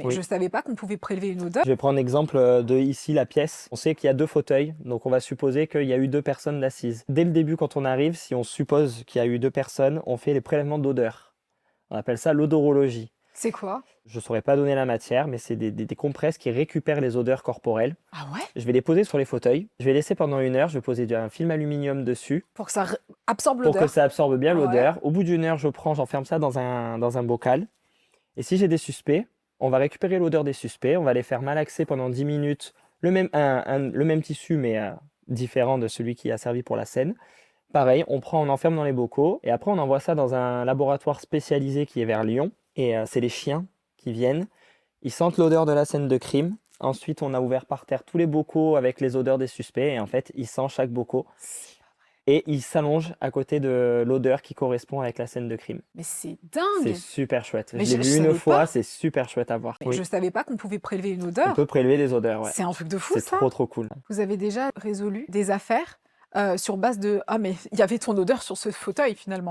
Oui. je savais pas qu'on pouvait prélever une odeur. Je vais prendre l'exemple de ici, la pièce. On sait qu'il y a 2 fauteuils, donc on va supposer qu'il y a eu 2 personnes assises. Dès le début, quand on arrive, si on suppose qu'il y a eu 2 personnes, on fait les prélèvements d'odeur. On appelle ça l'odorologie. C'est quoi? Je ne saurais pas donner la matière, mais c'est des compresses qui récupèrent les odeurs corporelles. Ah ouais? Je vais les poser sur les fauteuils. Je vais laisser pendant 1 heure. Je vais poser un film aluminium dessus Pour que ça absorbe pour que l'odeur. ça absorbe bien Ouais. l'odeur. Au bout d'1 heure, j'enferme ça dans un bocal. Et si j'ai des suspects, on va récupérer l'odeur des suspects. On va les faire malaxer pendant 10 minutes. Le même tissu, mais différent de celui qui a servi pour la scène. Pareil, on enferme dans les bocaux. Et après, on envoie ça dans un laboratoire spécialisé qui est vers Lyon. Et c'est les chiens qui viennent. Ils sentent l'odeur de la scène de crime. Ensuite, on a ouvert par terre tous les bocaux avec les odeurs des suspects. Et en fait, ils sentent chaque bocaux. C'est pas vrai. Et ils s'allongent à côté de l'odeur qui correspond avec la scène de crime. Mais c'est C'est dingue! super chouette. Mais Je l'ai je vu une savais fois, pas. c'est super chouette à voir. Mais Oui. je savais pas qu'on pouvait prélever une On odeur. peut prélever les odeurs, ouais. C'est un truc de fou, C'est ça. trop cool. Vous avez déjà résolu des affaires sur base de « Ah, mais il y avait ton odeur sur ce fauteuil, finalement ».